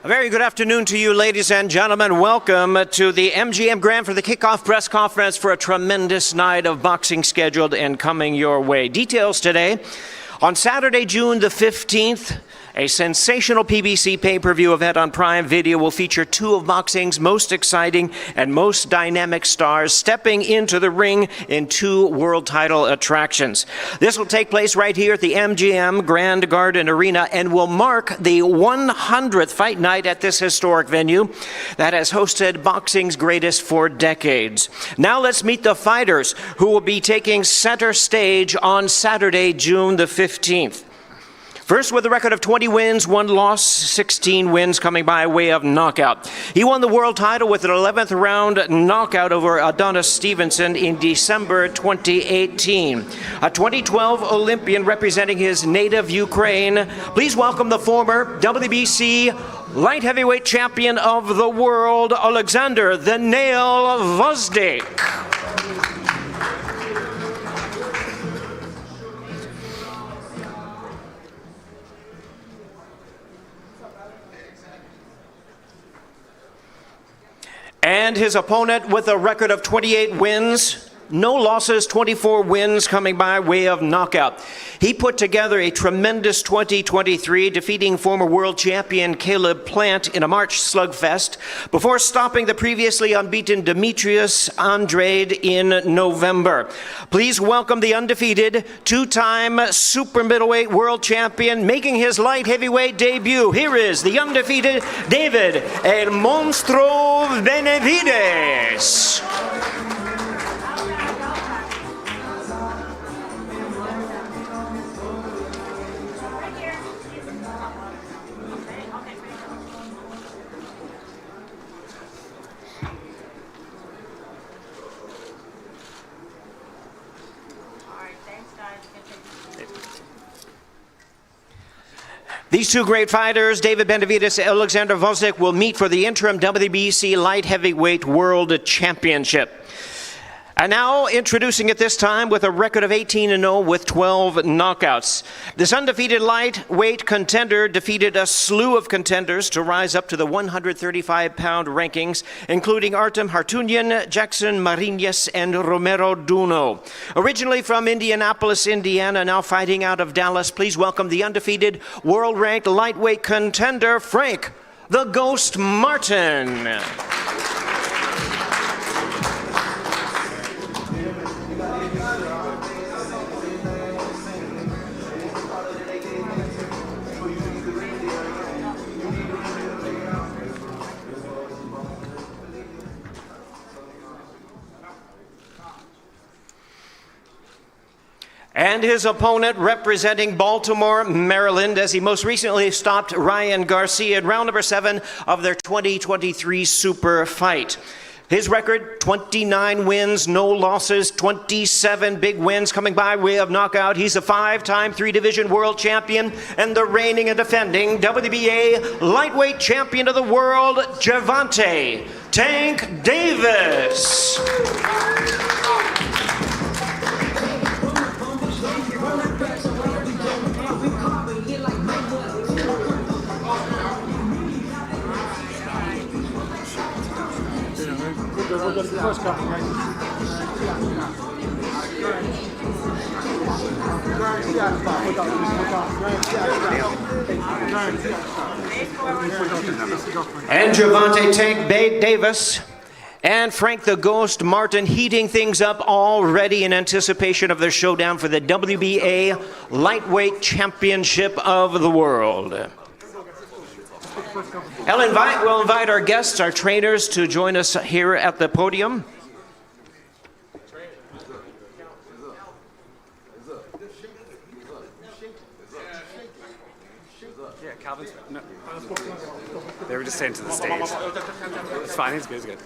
A very good afternoon to you, ladies and gentlemen. Welcome to the MGM Grand for the kickoff press conference for a tremendous night of boxing scheduled and coming your way. Details today. On Saturday, June the 15th, a sensational PBC pay-per-view event on Prime Video will feature two of boxing's most exciting and most dynamic stars stepping into the ring in two world title attractions. This will take place right here at the MGM Grand Garden Arena and will mark the 100th fight night at this historic venue that has hosted boxing's greatest for decades. Now let's meet the fighters who will be taking center stage on Saturday, June the 15th. First, with a record of 20 wins, 1 loss, 16 wins coming by way of knockout. He won the world title with an 11th round knockout over Adonis Stevenson in December 2018. A 2012 Olympian representing his native Ukraine. Please welcome the former WBC light heavyweight champion of the world, Oleksandr "The Nail" Gvozdyk. And his opponent with a record of 28 wins, no losses, 24 wins coming by way of knockout. He put together a tremendous 2023, defeating former world champion Caleb Plant in a March slugfest before stopping the previously unbeaten Demetrius Andrade in November. Please welcome the undefeated two-time super middleweight world champion making his light heavyweight debut. Here is the undefeated David El Monstro Benavidez. These two great fighters, David Benavidez and Oleksandr Gvozdyk, will meet for the interim WBC light heavyweight world championship. And now introducing at this time with a record of 18-0 with 12 knockouts. This undefeated lightweight contender defeated a slew of contenders to rise up to the 135-pound rankings, including Artem Hartunian, Jackson Mariñez, and Romero Duno. Originally from Indianapolis, Indiana, now fighting out of Dallas, please welcome the undefeated world-ranked lightweight contender, Frank "The Ghost" Martin. And his opponent representing Baltimore, Maryland, as he most recently stopped Ryan Garcia in round number 7 of their 2023 super fight. His record, 29 wins, no losses, 27 big wins coming by way of knockout. He's a 5-time 3-division world champion and the reigning and defending WBA lightweight champion of the world, Gervonta "Tank" Davis. And Gervonta "Tank" Davis and Frank "The Ghost" Martin heating things up already in anticipation of their showdown for the WBA lightweight championship of the world. We'll invite our guests, our trainers, to join us here at the podium. Yeah, Calvin's. No. They were just saying to the stage. It's fine. It's good. It's good.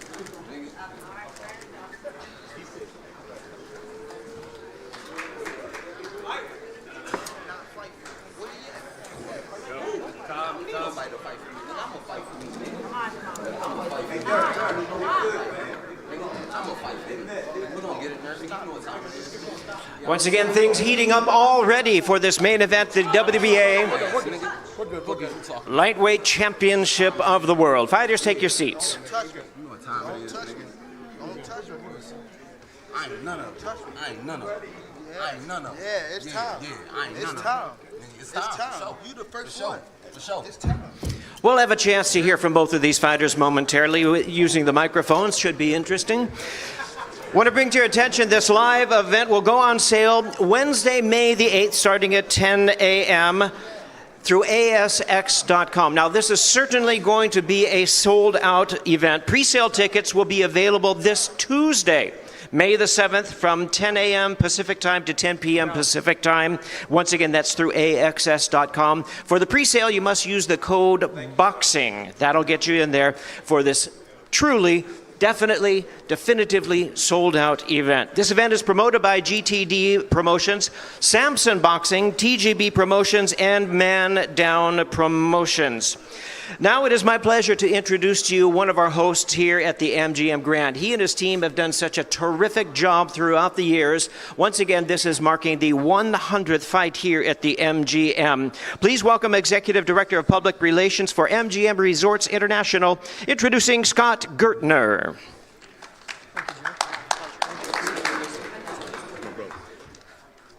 Once again, things heating up already for this main event, the WBA lightweight championship of the world. Fighters, take your seats. Don't touch me. Don't touch me. I ain't none of it. I ain't none of it. Yeah, it's time. It's time. It's time. You the first one. For sure. It's time. We'll have a chance to hear from both of these fighters momentarily using the microphones. Should be interesting. Want to bring to your attention this live event will go on sale Wednesday, May the 8th, starting at 10 a.m. through asx.com. Now, this is certainly going to be a sold-out event. Pre-sale tickets will be available this Tuesday, May the 7th, from 10 a.m. Pacific time to 10 p.m. Pacific time. Once again, that's through axs.com. For the pre-sale, you must use the code BOXING. That'll get you in there for this truly, definitively sold-out event. This event is promoted by GTD Promotions, Samson Boxing, TGB Promotions, and Man Down Promotions. Now it is my pleasure to introduce to you one of our hosts here at the MGM Grand. He and his team have done such a terrific job throughout the years. Once again, this is marking the 100th fight here at the MGM. Please welcome Executive Director of Public Relations for MGM Resorts International, introducing Scott Gertner.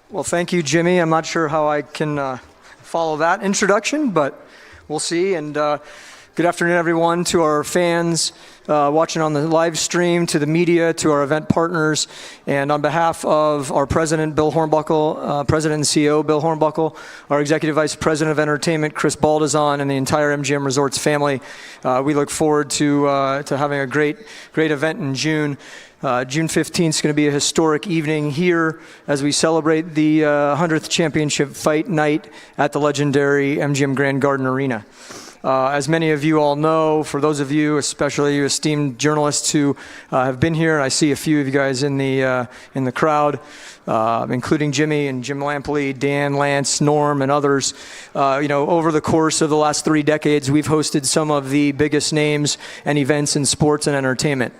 Well, thank you, Jimmy. I'm not sure how I can follow that introduction, but we'll see. And good afternoon, everyone, to our fans watching on the live stream, to the media, to our event partners. And on behalf of our president, Bill Hornbuckle, president and CEO, Bill Hornbuckle, our executive vice president of entertainment, Chris Baldazan, and the entire MGM Resorts family, we look forward to having a great event in June. June 15th is going to be a historic evening here as we celebrate the 100th championship fight night at the legendary MGM Grand Garden Arena. As many of you all know, for those of you, especially you esteemed journalists who have been here, I see a few of you guys in the crowd, including Jimmy and Jim Lampley, Dan, Lance, Norm, and others. Over the course of the last 3 decades, we've hosted some of the biggest names and events in sports and entertainment.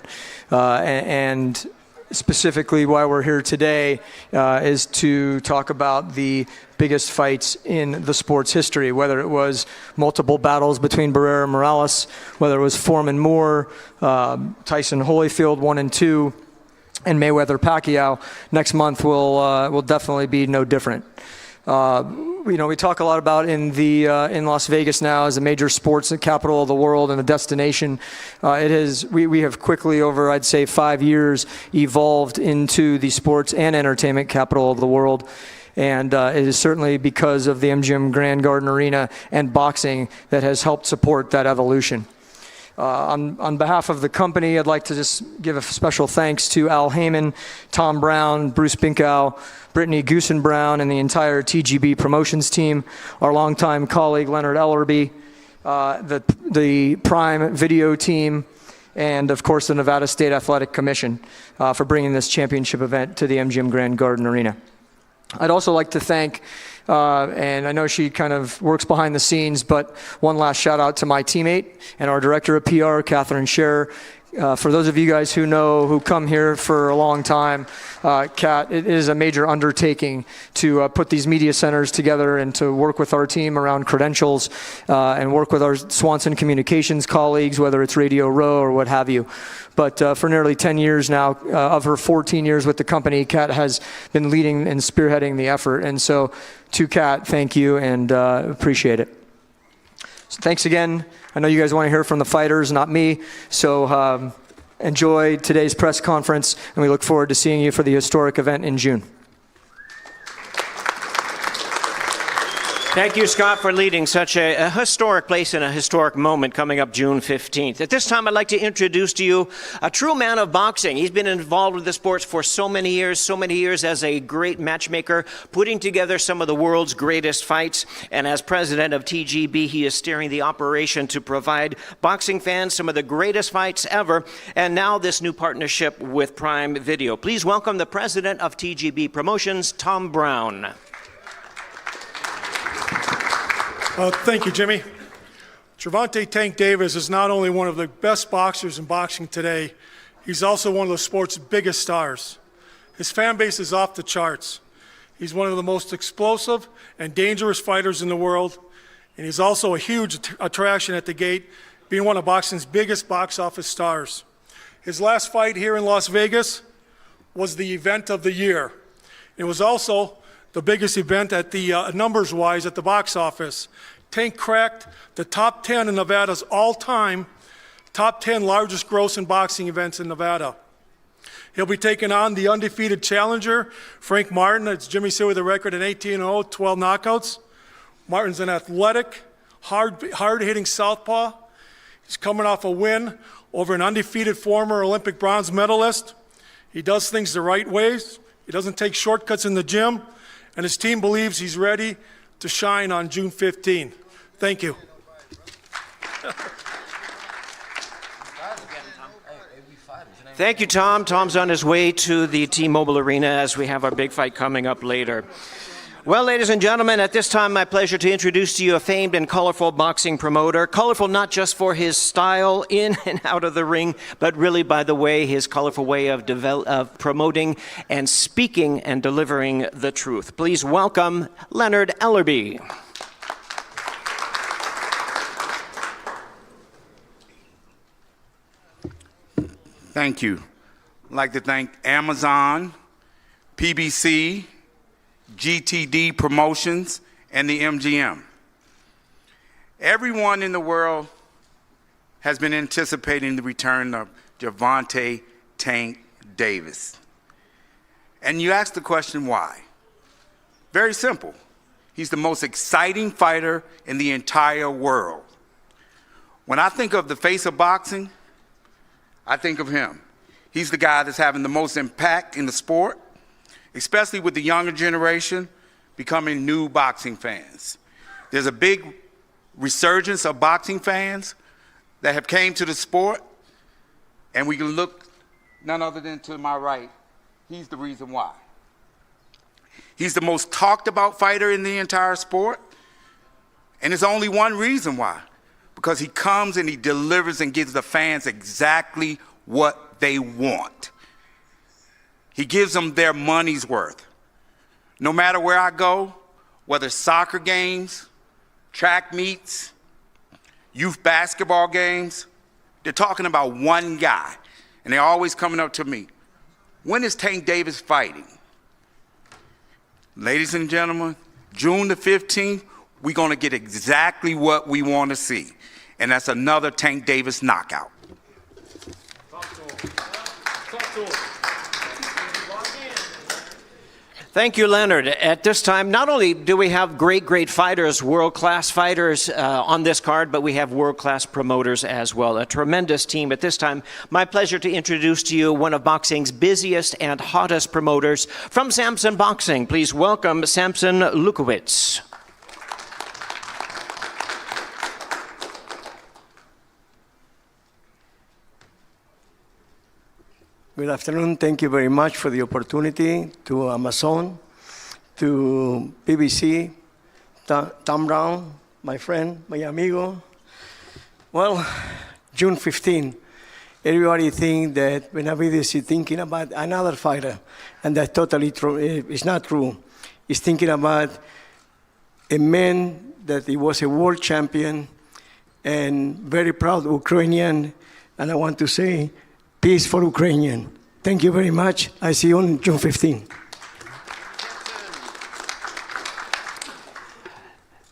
And specifically why we're here today is to talk about the biggest fights in the sport's history, whether it was multiple battles between Barrera and Morales, whether it was Foreman Moore, Tyson Holyfield 1 and 2, and Mayweather Pacquiao. Next month will definitely be no different. We talk a lot about in Las Vegas now as a major sports capital of the world and a destination. We have quickly over, I'd say, 5 years evolved into the sports and entertainment capital of the world. And it is certainly because of the MGM Grand Garden Arena and boxing that has helped support that evolution. On behalf of the company, I'd like to just give a special thanks to Al Heyman, Tom Brown, Bruce Binkow, Brittany Goosen-Brown, and the entire TGB Promotions team, our longtime colleague Leonard Ellerby, the Prime Video team, and of course the Nevada State Athletic Commission for bringing this championship event to the MGM Grand Garden Arena. I'd also like to thank, and I know she kind of works behind the scenes, but one last shout out to my teammate and our director of PR, Catherine Scherer. For those of you guys who come here for a long time, Kat, it is a major undertaking to put these media centers together and to work with our team around credentials and work with our Swanson Communications colleagues, whether it's Radio Row or what have you. But for nearly 10 years now, of her 14 years with the company, Kat has been leading and spearheading the effort. And so to Kat, thank you and appreciate it. So thanks again. I know you guys want to hear from the fighters, not me. So enjoy today's press conference, and we look forward to seeing you for the historic event in June. Thank you, Scott, for leading such a historic place and a historic moment coming up June 15th. At this time, I'd like to introduce to you a true man of boxing. He's been involved with the sports for so many years as a great matchmaker, putting together some of the world's greatest fights. And as president of TGB, he is steering the operation to provide boxing fans some of the greatest fights ever. And now this new partnership with Prime Video. Please welcome the president of TGB Promotions, Tom Brown. Thank you, Jimmy. Gervonta "Tank" Davis is not only one of the best boxers in boxing today, he's also one of the sport's biggest stars. His fan base is off the charts. He's one of the most explosive and dangerous fighters in the world, and he's also a huge attraction at the gate, being one of boxing's biggest box office stars. His last fight here in Las Vegas was the event of the year. It was also the biggest event at the numbers-wise at the box office. Tank cracked the top 10 in Nevada's all-time top 10 largest grossing boxing events in Nevada. He'll be taking on the undefeated challenger, Frank Martin. As Jimmy said, with a record in 18-0, 12 knockouts. Martin's an athletic, hard-hitting southpaw. He's coming off a win over an undefeated former Olympic bronze medalist. He does things the right ways. He doesn't take shortcuts in the gym, and his team believes he's ready to shine on June 15. Thank you. Thank you, Tom. Tom's on his way to the T-Mobile Arena as we have our big fight coming up later. Well, ladies and gentlemen, at this time, my pleasure to introduce to you a famed and colorful boxing promoter. Colorful not just for his style in and out of the ring, but really, by the way, his colorful way of promoting and speaking and delivering the truth. Please welcome Leonard Ellerbe. Thank you. I'd like to thank Amazon, PBC, GTD Promotions, and the MGM. Everyone in the world has been anticipating the return of Gervonta "Tank" Davis. And you ask the question, why? Very simple. He's the most exciting fighter in the entire world. When I think of the face of boxing, I think of him. He's the guy that's having the most impact in the sport, especially with the younger generation becoming new boxing fans. There's a big resurgence of boxing fans that have came to the sport, and we can look none other than to my right. He's the reason why. He's the most talked about fighter in the entire sport, and there's only one reason why. Because he comes and he delivers and gives the fans exactly what they want. He gives them their money's worth. No matter where I go, whether soccer games, track meets, youth basketball games, they're talking about one guy, and they're always coming up to me. When is Tank Davis fighting? Ladies and gentlemen, June the 15th, we're going to get exactly what we want to see. And that's another Tank Davis knockout. Thank you, Leonard. At this time, not only do we have great fighters, world-class fighters on this card, but we have world-class promoters as well. A tremendous team. At this time, my pleasure to introduce to you one of boxing's busiest and hottest promoters from Samson Boxing. Please welcome Samson Lukowicz. Good afternoon. Thank you very much for the opportunity to Amazon, to BBC, Tom Brown, my friend, my amigo. Well, June 15, everybody thinks that Benavidez is thinking about another fighter, and that's totally true. It's not true. He's thinking about a man that he was a world champion and very proud Ukrainian, and I want to say, peace for Ukrainian. Thank you very much. I see you on June 15.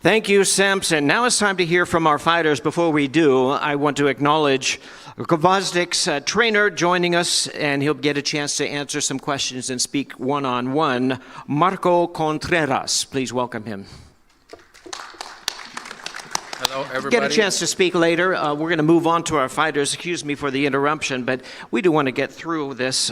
Thank you, Samson. Now it's time to hear from our fighters. Before we do, I want to acknowledge Gvozdyk's trainer joining us, and he'll get a chance to answer some questions and speak one-on-one. Marco Contreras, please welcome him. Hello, everybody. Get a chance to speak later. We're going to move on to our fighters. Excuse me for the interruption, but we do want to get through this.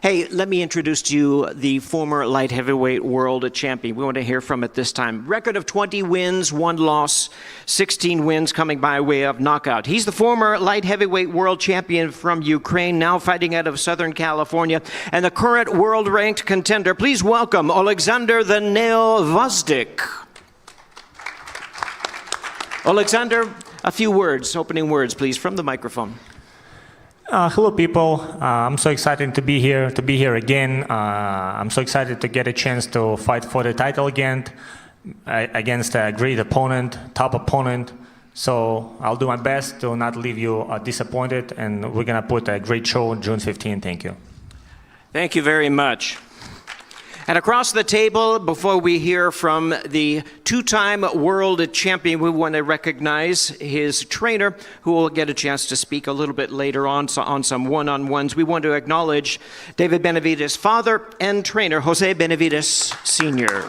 Hey, let me introduce to you the former light heavyweight world champion. We want to hear from at this time. Record of 20 wins, 1 loss, 16 wins coming by way of knockout. He's the former light heavyweight world champion from Ukraine, now fighting out of Southern California, and the current world-ranked contender. Please welcome Oleksandr "the Nail" Gvozdyk. Oleksandr, a few words, opening words, please, from the microphone. Hello, people. I'm so excited to be here again. I'm so excited to get a chance to fight for the title again. against a great opponent, top opponent. So I'll do my best to not leave you disappointed, and we're gonna put a great show on June 15. Thank you. Thank you very much. And across the table, before we hear from the two-time world champion, we want to recognize his trainer, who will get a chance to speak a little bit later on some one-on-ones. We want to acknowledge David Benavidez' father and trainer, Jose Benavidez Sr.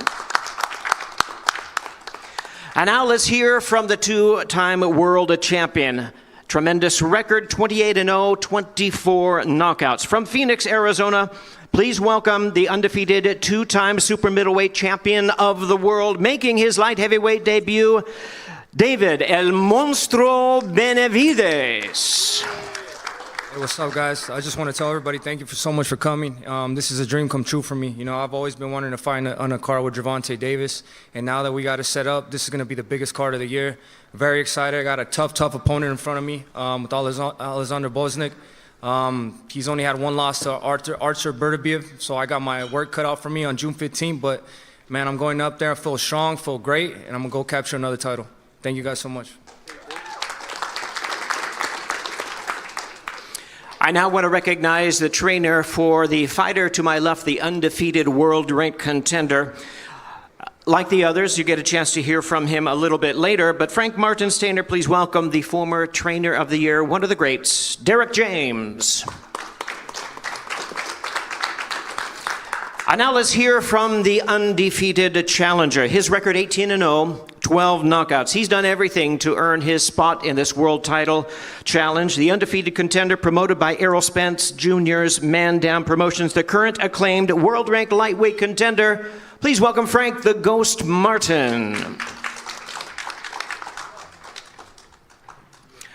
And now let's hear from the two-time world champion. Tremendous record, 28-0, 24 knockouts. From Phoenix, Arizona, please welcome the undefeated two-time super middleweight champion of the world, making his light heavyweight debut, David El Monstruo Benavidez. Hey, what's up, guys? I just want to tell everybody thank you so much for coming. This is a dream come true for me. You know, I've always been wanting to fight on a card with Gervonta Davis, and now that we got it set up, this is going to be the biggest card of the year. Very excited. I got a tough opponent in front of me with Oleksandr Gvozdyk. He's only had one loss to Artur Beterbiev, so I got my work cut out for me on June 15th. But man, I'm going up there. I feel strong, feel great, and I'm gonna go capture another title. Thank you guys so much. I now want to recognize the trainer for the fighter to my left, the undefeated world-ranked contender. Like the others, you get a chance to hear from him a little bit later, but Frank Martin-Stainer, please welcome the former trainer of the year, one of the greats, Derek James. And now let's hear from the undefeated challenger. His record 18-0, 12 knockouts. He's done everything to earn his spot in this world title challenge. The undefeated contender promoted by Errol Spence Jr.'s Man Down Promotions, the current acclaimed world-ranked lightweight contender. Please welcome Frank the Ghost Martin.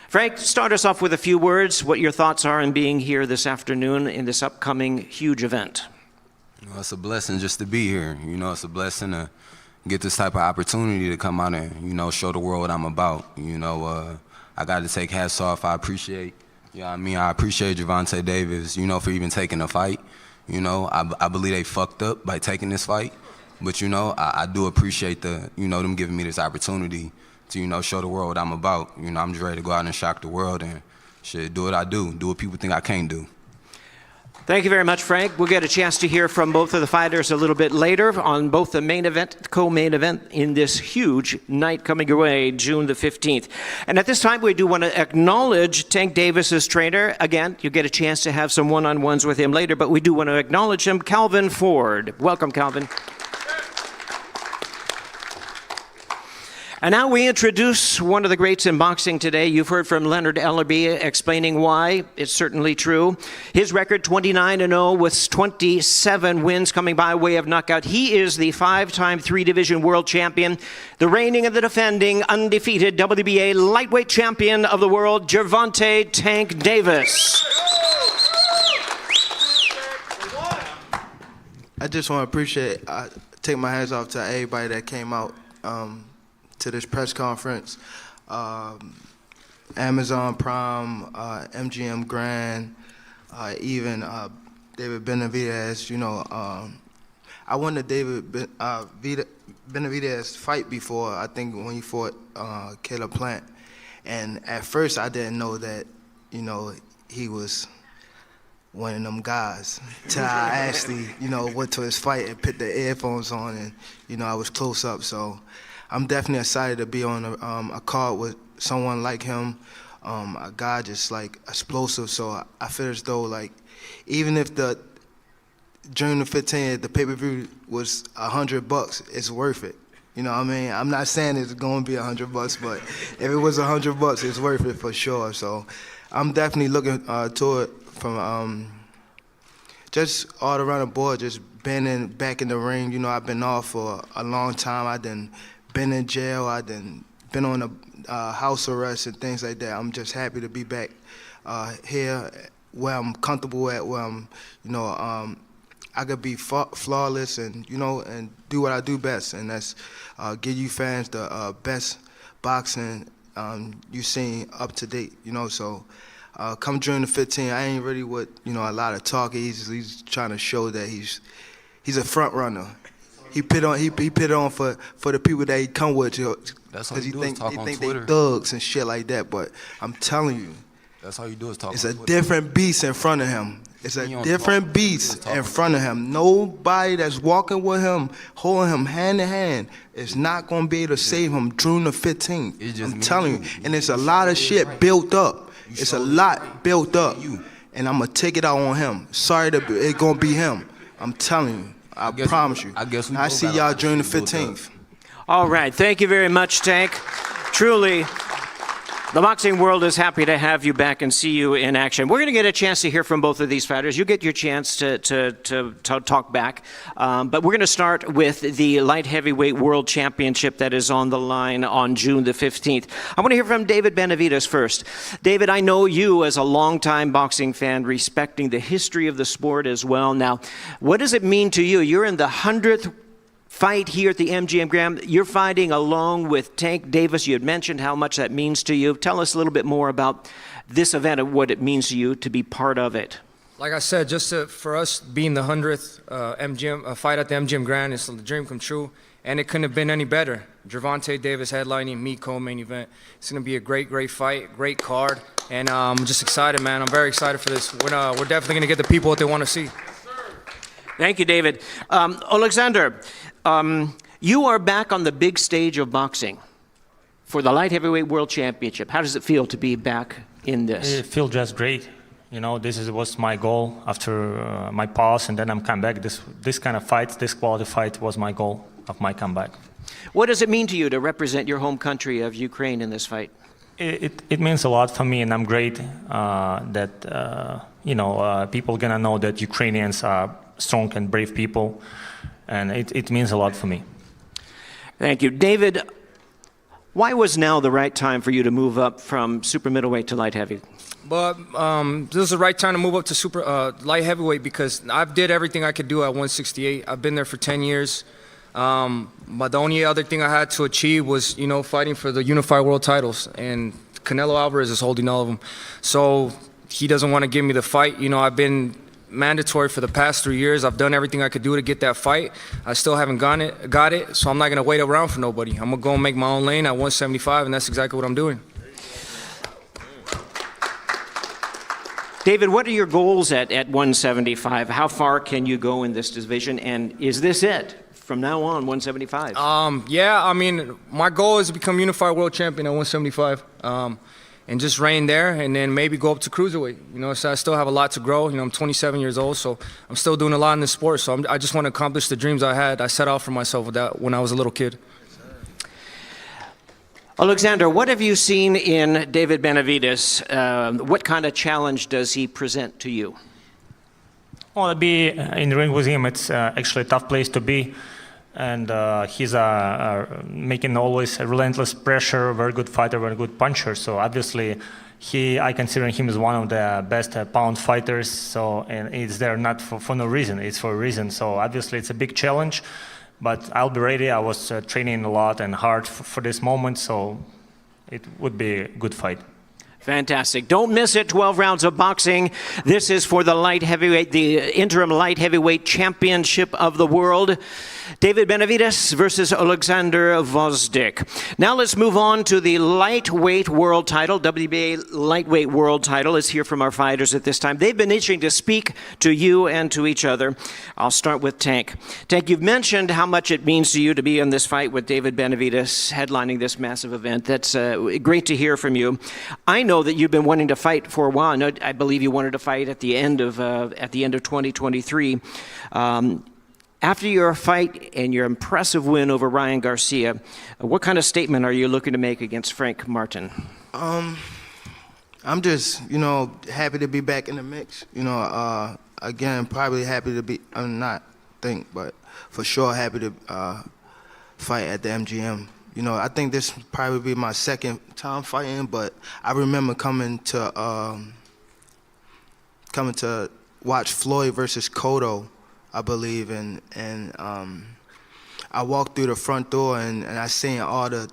Frank, start us off with a few words, what your thoughts are in being here this afternoon in this upcoming huge event. You know, it's a blessing just to be here. You know, it's a blessing to get this type of opportunity to come out and, you know, show the world what I'm about. You know, I got to take hats off. I appreciate, you know what I mean? I appreciate Gervonta Davis, you know, for even taking the fight. You know, I believe they fucked up by taking this fight. But, you know, I do appreciate them giving me this opportunity to, you know, show the world what I'm about. You know, I'm just ready to go out and shock the world and shit, do what I do what people think I can't do. Thank you very much, Frank. We'll get a chance to hear from both of the fighters a little bit later on both the main event, co-main event in this huge night coming your way, June the 15th. And at this time, we do want to acknowledge Tank Davis's trainer. Again, you get a chance to have some one-on-ones with him later, but we do want to acknowledge him, Calvin Ford. Welcome, Calvin. And now we introduce one of the greats in boxing today. You've heard from Leonard Ellerby explaining why. It's certainly true. His record 29-0 with 27 wins coming by way of knockout. He is the five-time three-division world champion, the reigning and the defending undefeated WBA lightweight champion of the world, Gervonta Tank Davis. I just want to take my hands off to everybody that came out to this press conference. Amazon Prime, MGM Grand, even David Benavidez. You know, I won the David Benavidez fight before. I think when he fought Caleb Plant, and at first I didn't know that, you know, he was one of them guys. Till I actually, you know, went to his fight and put the earphones on, and, you know, I was close up. So I'm definitely excited to be on a card with someone like him, a guy just like explosive. So I feel as though, like, even if the June the 15th, the pay-per-view was $100, it's worth it. You know what I mean? I'm not saying it's going to be $100, but if it was $100, it's worth it for sure. So I'm definitely looking to it from just all around the board, just being back in the ring. You know, I've been off for a long time. I done been in jail. I done been on a house arrest and things like that. I'm just happy to be back here where I'm comfortable at, where I'm, you know, I could be flawless and, you know, and do what I do best, and that's give you fans the best boxing you've seen up to date, you know. So come June the 15th, I ain't really with, you know, a lot of talk. He's trying to show that he's a front runner. he put on for the people that he come with, That's all because you do is talk on they Twitter. thugs and shit like that. But I'm telling you, That's all you do is talk it's on a Twitter. different beast in front of him. It's a You don't different talk. beast You in just front of him. Nobody that's walking with him, holding him hand in hand, is not gonna be able to save him June the 15th. It's just I'm me telling and you, you. and it's a lot of shit built up. It's a lot built up, You. and I'm gonna take it out on him. Sorry that it's gonna be him. I'm telling you. I guess- promise you. I guess we I both see got a y'all lot of June the shit built up. 15th. All right. Thank you very much, Tank. Truly, the boxing world is happy to have you back and see you in action. We're going to get a chance to hear from both of these fighters. You get your chance to talk back. But we're going to start with the light heavyweight world championship that is on the line on June the 15th. I want to hear from David Benavidez first. David, I know you as a longtime boxing fan, respecting the history of the sport as well. Now, what does it mean to you? You're in the 100th fight here at the MGM Grand. You're fighting along with Tank Davis. You had mentioned how much that means to you. Tell us a little bit more about this event and what it means to you to be part of it. Like I said, for us being the 100th fight at the MGM Grand, it's a dream come true, and it couldn't have been any better. Gervonta Davis headlining, me co-main event. It's going to be a great, great fight, great card, and I'm just excited, man. I'm very excited for this. We're definitely going to get the people what they want to see. Thank you, David. Oleksandr, you are back on the big stage of boxing for the light heavyweight world championship. How does it feel to be back in this? It feels just great. You know, was my goal after my pause, and then I'm come back. This kind of fight, this quality fight was my goal of my comeback. What does it mean to you to represent your home country of Ukraine in this fight? It means a lot for me, and I'm great that people gonna know that Ukrainians are strong and brave people, and it means a lot for me. Thank you. David, why was now the right time for you to move up from super middleweight to light heavy? But this is the right time to move up to super light heavyweight because I've did everything I could do at 168. I've been there for 10 years. But the only other thing I had to achieve was, fighting for the unified world titles. And Canelo Alvarez is holding all of them. So he doesn't want to give me the fight. I've been mandatory for the past 3 years. I've done everything I could do to get that fight. I still haven't got it. So I'm not going to wait around for nobody. I'm going to go and make my own lane at 175, and that's exactly what I'm doing. David, what are your goals at 175? How far can you go in this division? And is this it from now on, 175? My goal is to become unified world champion at 175 and just reign there and then maybe go up to cruiserweight. So I still have a lot to grow. I'm 27 years old, so I'm still doing a lot in this sport. So I just want to accomplish the dreams I set out for myself with that when I was a little kid. Oleksandr, what have you seen in David Benavidez? What kind of challenge does he present to you? Well, to be in the ring with him, it's actually a tough place to be. And he's making always a relentless pressure, very good fighter, very good puncher. So obviously, I consider him as one of the best pound fighters. So, and it's there not for no reason, it's for a reason. So obviously, it's a big challenge. But I'll be ready. I was training a lot and hard for this moment, so it would be a good fight. Fantastic. Don't miss it. 12 rounds of boxing. This is for the light heavyweight, the interim light heavyweight championship of the world. David Benavidez versus Oleksandr Gvozdyk. Now let's move on to the lightweight world title. WBA lightweight world title is here from our fighters at this time. They've been itching to speak to you and to each other. I'll start with Tank. Tank, you've mentioned how much it means to you to be in this fight with David Benavidez headlining this massive event. That's great to hear from you. I know that you've been wanting to fight for a while. I believe you wanted to fight at the end of 2023. After your fight and your impressive win over Ryan Garcia, what kind of statement are you looking to make against Frank Martin? I'm just, happy to be back in the mix. Again, probably happy to be, but for sure happy to fight at the MGM. I think this will probably be my second time fighting, but I remember coming to watch Floyd versus Cotto, I believe, and I walked through the front door and I seen all the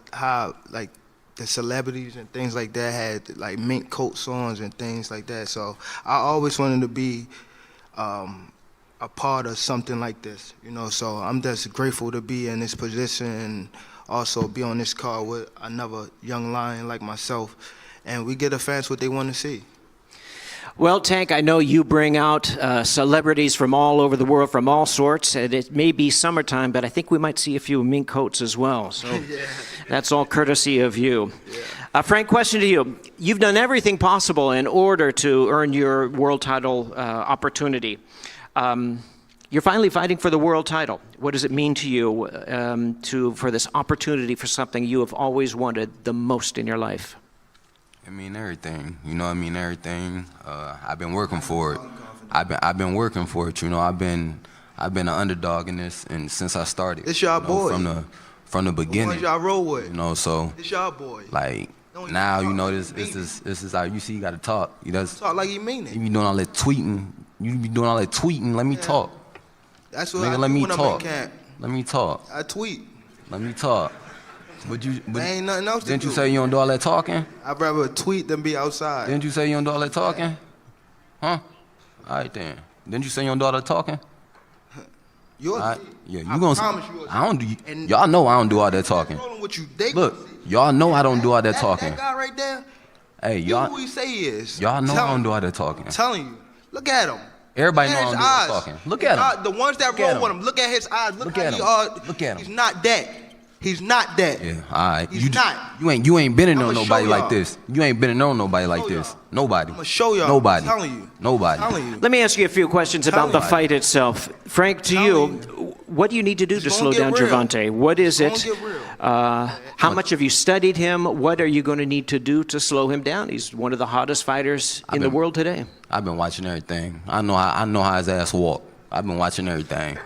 celebrities and things like that had like mink coats on and things like that. So I always wanted to be, I a part of something like this, you know. So I'm just grateful to be in this position and also be on this card with another young lion like myself, and we get the fans what they want to see. Well, Tank, I know you bring out celebrities from all over the world, from all sorts, and it may be summertime, but I think we might see a few mink coats as well. So Yeah. that's all courtesy of you. Frank, question to you. You've done everything possible in order to earn your world title opportunity. You're finally fighting for the world title. What does it mean to you for this opportunity for something you have always wanted the most in your life? I mean everything, you know. I mean everything. I've been working for it. I've been working for it. You know, I've been an underdog in this, and since I started. It's y'all boy. From the beginning. The ones y'all roll with. You know, so. It's y'all boy. Like now, you know, this is how you see. You gotta talk. You just talk like you mean it. You be doing all that tweeting. You be doing all that tweeting. Let me talk. That's what Nigga, I let do me when I'm talk. in camp. Let me talk. I tweet. Let me talk. But ain't nothing else to didn't do. you say you don't do all that talking? I'd rather tweet than be outside. Didn't you say you don't do all that talking? Huh? All right then. Didn't you say you don't do all that talking? Yours. Yeah, you I gonna. promise you. I don't do. Y'all know I don't do all that talking. With you, they Look, y'all know I don't do all that talking. That guy right there. Hey, You y'all. who he say he is. Y'all know Tell I don't him. do all that talking. I'm telling you. Look at him. Everybody Look know I at don't his do all eyes. that talking. Look at him. The ones that Look at roll with him. him. Look at his eyes. Look Look how at he him. are. Look at him. He's not that. He's not that. Yeah, all right. He's not. You ain't been in on I'ma nobody show like y'all. this. You ain't been in on nobody like this. Nobody. I'ma show y'all. Nobody. I'm telling you. Nobody. I'm telling you. Let me ask you a few questions about the fight itself. Frank, to you, what do you need to do to It's slow gonna down get real. Gervonta? What is It's it? gonna get real. How much have you studied him? What are you going to need to do to slow him down? He's one of the hottest fighters in the world today. I've been watching everything. I know how his ass walk. I've been watching everything.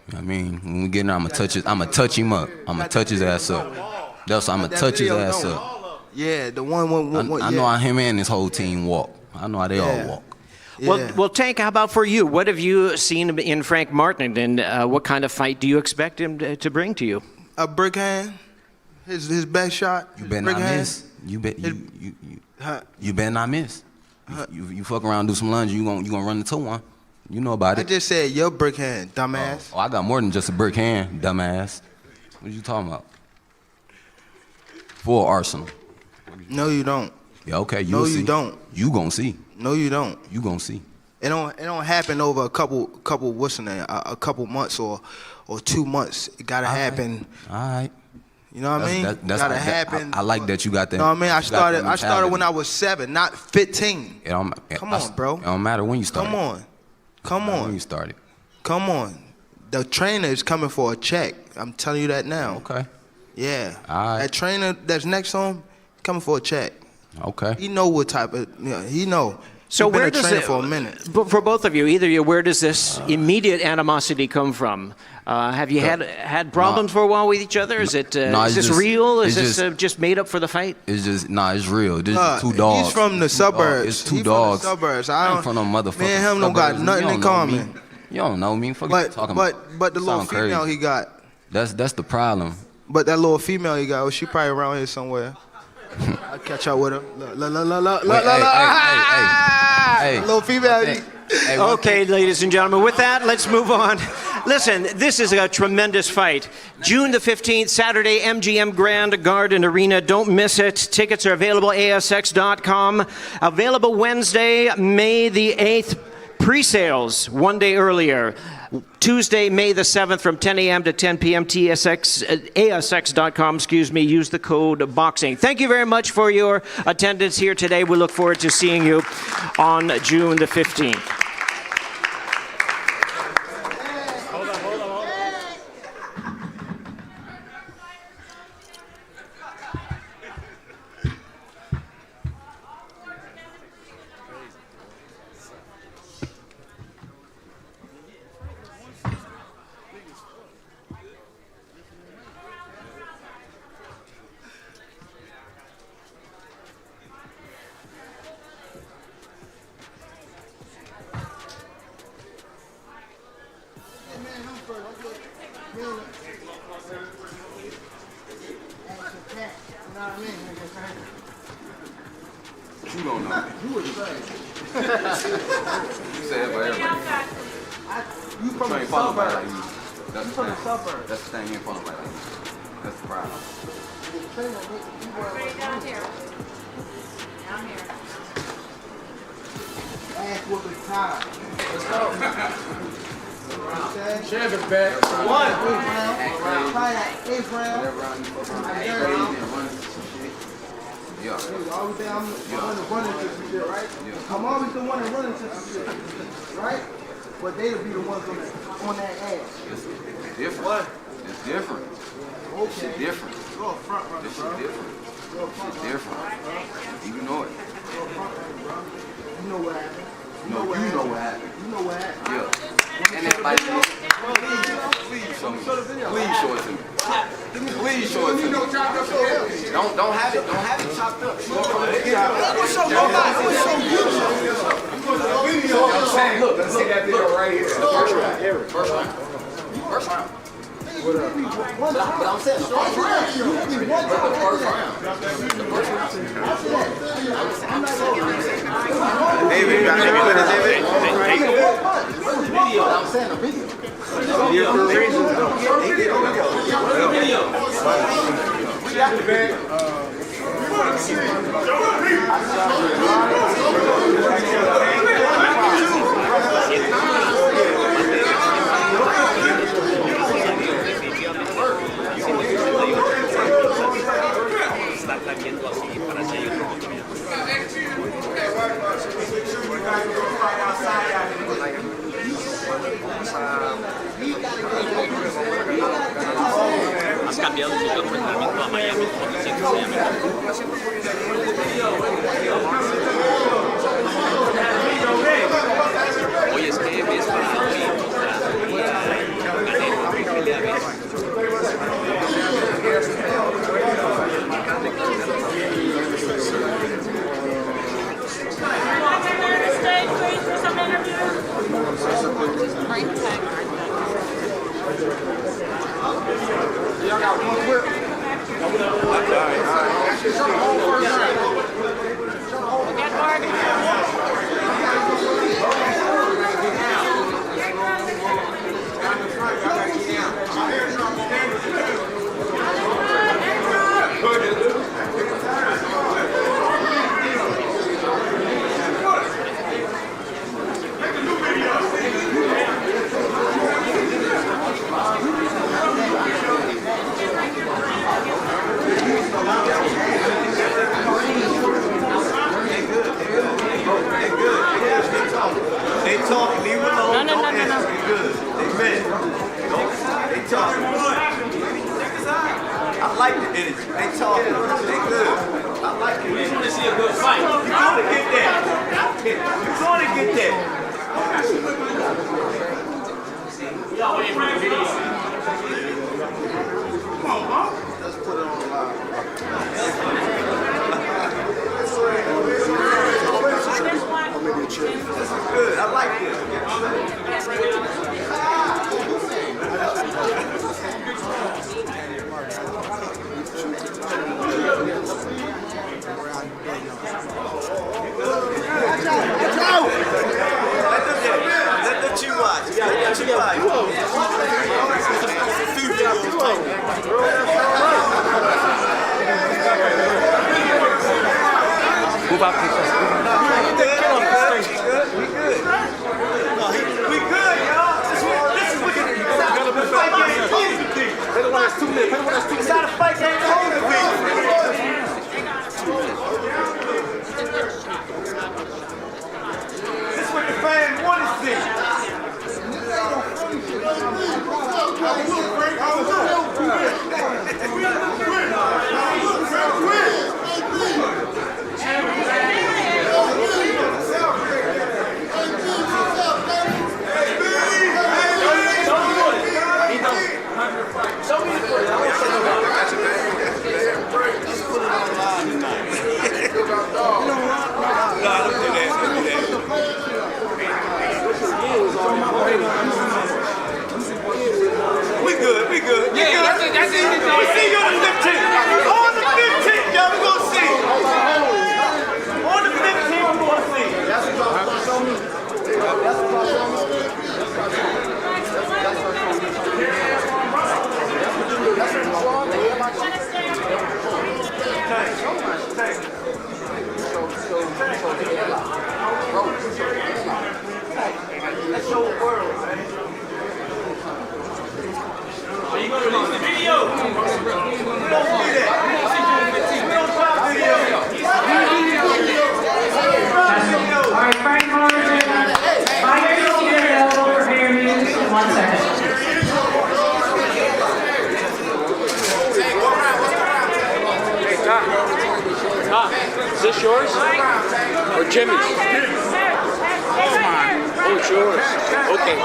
You know what I mean? When we get in there, I'ma touch him up. I'ma touch his ass up. That's I'ma touch his ass up. Yeah, the one. I know how him and his whole team walk. I know how they all walk. Yeah. Well, Tank, how about for you? What have you seen in Frank Martin, and what kind of fight do you expect him to bring to you? A brick hand. His back shot. You better brick not hand. miss. You better not miss. You fuck around and do some lunge, you gonna run into one. You know about I it. just said your brick hand, dumbass. Oh, I got more than just a brick hand, dumbass. What you talking about? Full arsenal. No, you don't. Yeah, okay, No, you'll you see. don't. You gonna see. No, you don't. You gonna see. It don't happen over a couple what's the name? A couple months or 2 months. It gotta happen. All right. You know what I mean? Gotta happen. I like that you got that. You know what I mean? I you got that started when mentality. I was 7, not 15. Come on, bro. It don't matter when you started. Come on. When you started. Come on. The trainer is coming for a check. I'm telling you that now. Okay. Yeah. All right. That trainer that's next to him, coming for a check. Okay. He know what type of. He know. So He been where a does trainer it, for a minute? But for both of you, either you, where does this immediate animosity come from? Have you had problems for a while with each other? Is it No, is it's this just- real? Is it's this just made up for the fight? It's just it's real. This is two dogs. He's from the Two dogs. suburbs. It's two He dogs. From the suburbs. I ain't from no motherfucking Me and him don't got suburbs. nothing You in don't know me. common. You don't know me. Fuck you talking about. But the little Sound female crazy. he got. That's the problem. But that little female he got, she probably around here somewhere. I'll catch up with her. Look. Hey, Little female. hey, Okay, ladies and gentlemen, with that, let's move on. Listen, this is a tremendous fight. June the 15th, Saturday, MGM Grand Garden Arena. Don't miss it. Tickets are available at ASX.com. Available Wednesday, May the 8th. Pre-sales 1 day earlier. Tuesday, May the 7th from 10 a.m. to 10 p.m. ASX.com, use the code BOXING. Thank you very much for your attendance here today. We look forward to seeing you on June the 15th. you don't know. You say it for everybody. You from You the ain't follow nobody suburbs. like me. That's the From the thing. suburbs. That's the thing, you ain't follow nobody like me. That's the problem. Down here. Down here. Ass whooping time. Let's go. Champion back. One. Eighth round. Yeah. Always say I'm the one that running into some shit, right? I'm always the one that running into some shit, right? But they'll be the ones on that ass. It's different. It's different. Okay. This shit different. You're a front runner, This bro. shit different. It's different. You know it. You're a front runner, bro. You know what happened. You know what happened. You know what happened. Yeah. And that like please show me. Please show it to me. Please show it to me. Don't have it chopped up. Show it to me. Look, let's see that video right here. First round. But I'm saying the first round. David, you got any with it, David? I'm saying the video. Here for a reason. We got the bag. Has cambiado su juego con el mismo a Miami, como se llama. Oye, es que ves para Stay, please, for some interview. Right tag. Y'all got one whip. Get Morgan. They talk, leave it alone. No. They good. They men. They talk. I like the energy. They talk. They good. I like it. We just want to see a good fight. You're going to get that. You're going to get that. Y'all waiting for the video. Come on, huh? Let's put it on live. This is good. I like this. Let the two watch. Let the two watch. Move out, please. We good, y'all. This is what the fight game supposed to be. It's how the fight game supposed to be. This is what the fans want to see. Or Jimmy's? Oh, it's yours. Okay.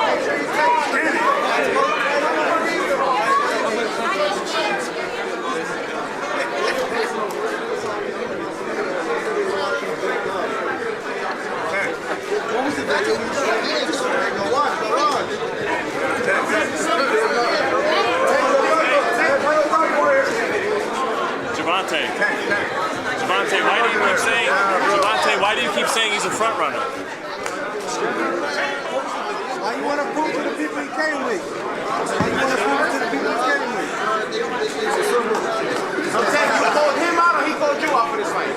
Gervonta, why do you keep saying he's a front runner? Why you want to prove to the people you came with? Why you want to prove it to the people you came with? I'm saying you called him out or he called you out for this fight?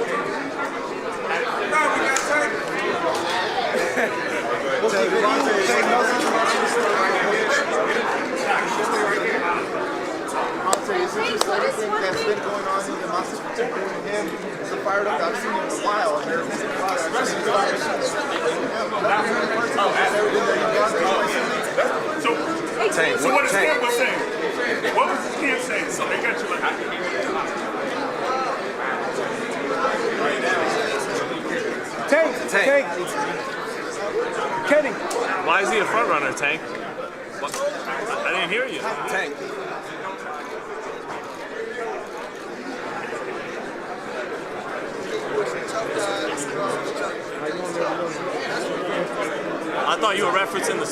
Is it just everything that's been going on in the muscles between you and him? It's a fired up I've seen in a while. So what is Camp was saying? What was Camp saying? So they got you like Tank. Kenny. why is he a front runner, Tank? What? I didn't hear you. Tank. I thought you were referencing the